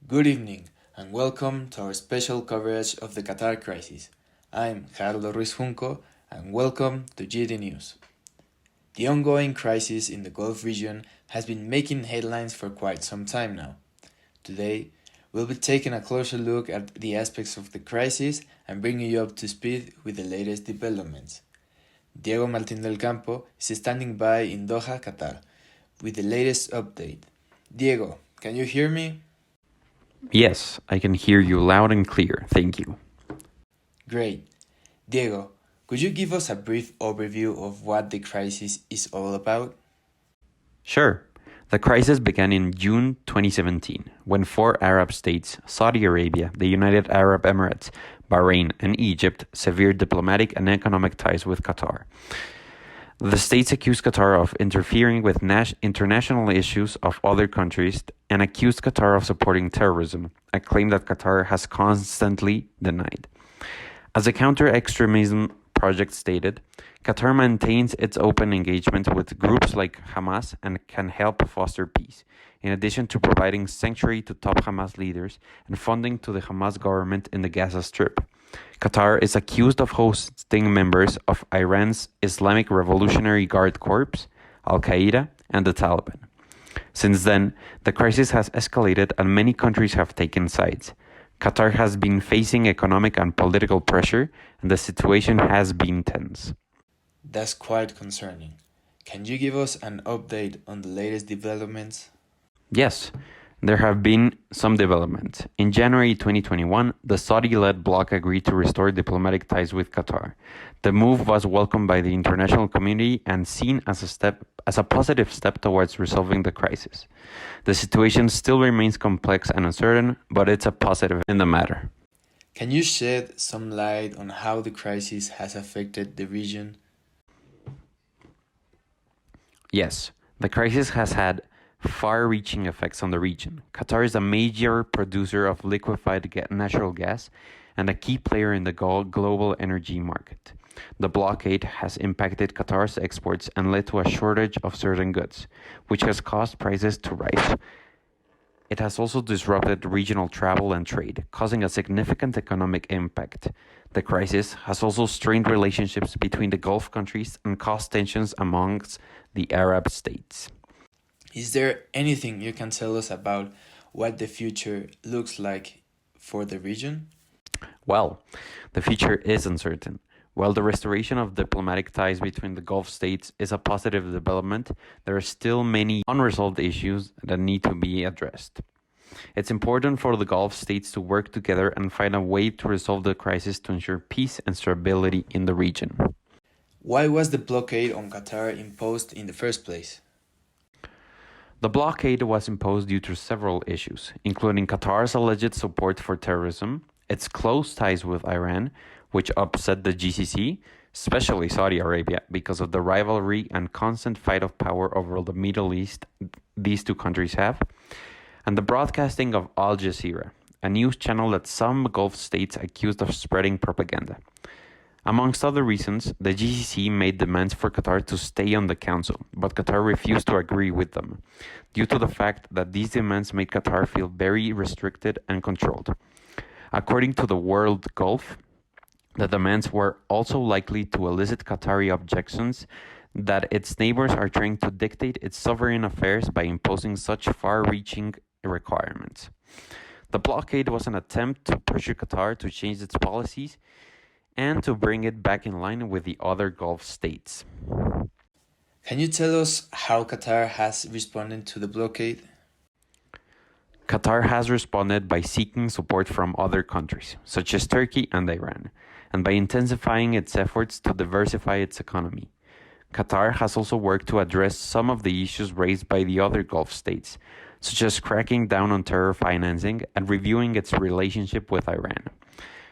Good evening, and welcome to our special coverage of the Qatar Crisis. I'm Gerardo Ruiz Junco, and welcome to GD News. The ongoing crisis in the Gulf region has been making headlines for quite some time now. Today, we'll be taking a closer look at the aspects of the crisis and bringing you up to speed with the latest developments. Diego Martín del Campo is standing by in Doha, Qatar, with the latest update. Diego, can you hear me? Yes, I can hear you loud and clear, thank you. Great. Diego, could you give us a brief overview of what the crisis is all about? Sure. The crisis began in June 2017 when four Arab states, Saudi Arabia, the United Arab Emirates, Bahrain, and Egypt, severed diplomatic and economic ties with Qatar. The states accused Qatar of interfering with international issues of other countries and accused Qatar of supporting terrorism, a claim that Qatar has constantly denied. As the counter-extremism project stated, Qatar maintains its open engagement with groups like Hamas and can help foster peace, in addition to providing sanctuary to top Hamas leaders and funding to the Hamas government in the Gaza Strip. Qatar is accused of hosting members of Iran's Islamic Revolutionary Guard Corps, Al-Qaeda, and the Taliban. Since then, the crisis has escalated and many countries have taken sides. Qatar has been facing economic and political pressure, and the situation has been tense. That's quite concerning. Can you give us an update on the latest developments? Yes, there have been some developments. In January 2021, the Saudi-led bloc agreed to restore diplomatic ties with Qatar. The move was welcomed by the international community and seen as a positive step towards resolving the crisis. The situation still remains complex and uncertain, but it's a positive in the matter. Can you shed some light on how the crisis has affected the region? Yes, the crisis has had far-reaching effects on the region. Qatar is a major producer of liquefied natural gas and a key player in the global energy market. The blockade has impacted Qatar's exports and led to a shortage of certain goods, which has caused prices to rise. It has also disrupted regional travel and trade, causing a significant economic impact. The crisis has also strained relationships between the Gulf countries and caused tensions amongst the Arab states. Is there anything you can tell us about what the future looks like for the region? Well, the future is uncertain. While the restoration of diplomatic ties between the Gulf states is a positive development, there are still many unresolved issues that need to be addressed. It's important for the Gulf states to work together and find a way to resolve the crisis to ensure peace and stability in the region. Why was the blockade on Qatar imposed in the first place? The blockade was imposed due to several issues, including Qatar's alleged support for terrorism, its close ties with Iran, which upset the GCC, especially Saudi Arabia, because of the rivalry and constant fight of power over the Middle East these two countries have, and the broadcasting of Al Jazeera, a news channel that some Gulf states accused of spreading propaganda. Amongst other reasons, the GCC made demands for Qatar to stay on the council, but Qatar refused to agree with them, due to the fact that these demands made Qatar feel very restricted and controlled. According to the World Gulf, the demands were also likely to elicit Qatari objections that its neighbors are trying to dictate its sovereign affairs by imposing such far-reaching requirements. The blockade was an attempt to pressure Qatar to change its policies and to bring it back in line with the other Gulf states. Can you tell us how Qatar has responded to the blockade? Qatar has responded by seeking support from other countries, such as Turkey and Iran, and by intensifying its efforts to diversify its economy. Qatar has also worked to address some of the issues raised by the other Gulf states, such as cracking down on terror financing and reviewing its relationship with Iran.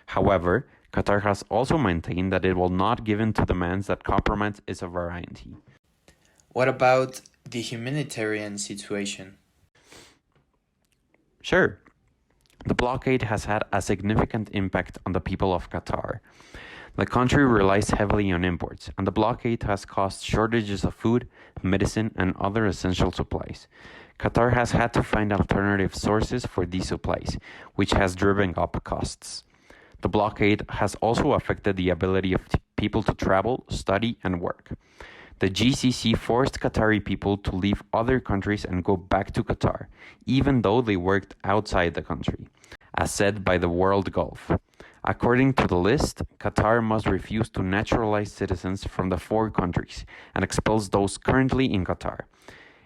However, Qatar has also maintained that it will not give in to demands that compromise its sovereignty. What about the humanitarian situation? Sure. The blockade has had a significant impact on the people of Qatar. The country relies heavily on imports, and the blockade has caused shortages of food, medicine, and other essential supplies. Qatar has had to find alternative sources for these supplies, which has driven up costs. The blockade has also affected the ability of people to travel, study, and work. The GCC forced Qatari people to leave other countries and go back to Qatar, even though they worked outside the country, as said by the World Gulf. According to the list, Qatar must refuse to naturalize citizens from the 4 countries and expels those currently in Qatar,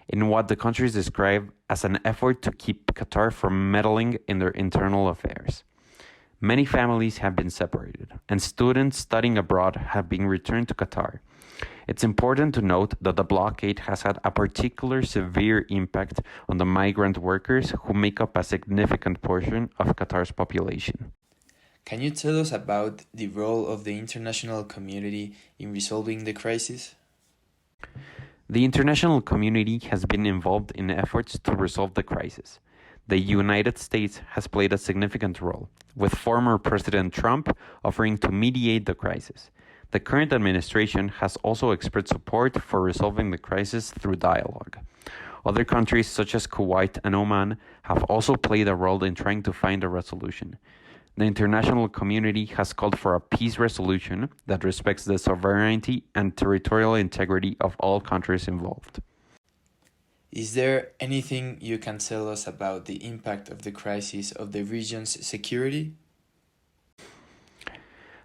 in what the countries describe as an effort to keep Qatar from meddling in their internal affairs. Many families have been separated, and students studying abroad have been returned to Qatar. It's important to note that the blockade has had a particular severe impact on the migrant workers who make up a significant portion of Qatar's population. Can you tell us about the role of the international community in resolving the crisis? The international community has been involved in efforts to resolve the crisis. The United States has played a significant role, with former President Trump offering to mediate the crisis. The current administration has also expressed support for resolving the crisis through dialogue. Other countries such as Kuwait and Oman have also played a role in trying to find a resolution. The international community has called for a peace resolution that respects the sovereignty and territorial integrity of all countries involved. Is there anything you can tell us about the impact of the crisis of the region's security?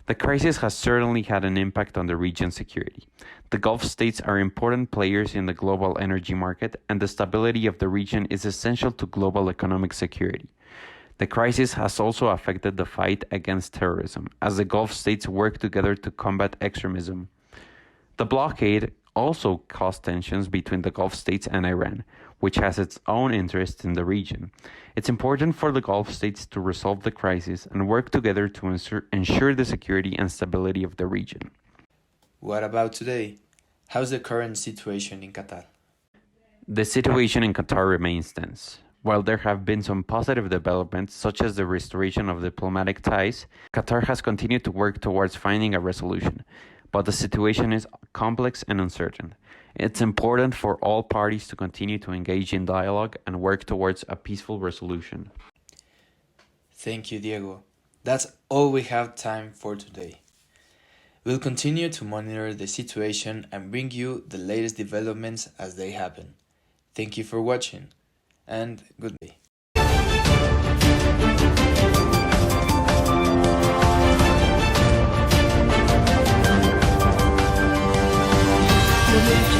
The crisis has certainly had an impact on the region's security. The Gulf states are important players in the global energy market, and the stability of the region is essential to global economic security. The crisis has also affected the fight against terrorism, as the Gulf states work together to combat extremism. The blockade also caused tensions between the Gulf states and Iran, which has its own interests in the region. It's important for the Gulf states to resolve the crisis and work together to ensure the security and stability of the region. What about today? How's the current situation in Qatar? The situation in Qatar remains tense. While there have been some positive developments, such as the restoration of diplomatic ties, Qatar has continued to work towards finding a resolution. But the situation is complex and uncertain. It's important for all parties to continue to engage in dialogue and work towards a peaceful resolution. Thank you, Diego. That's all we have time for today. We'll continue to monitor the situation and bring you the latest developments as they happen. Thank you for watching, and good day. Removed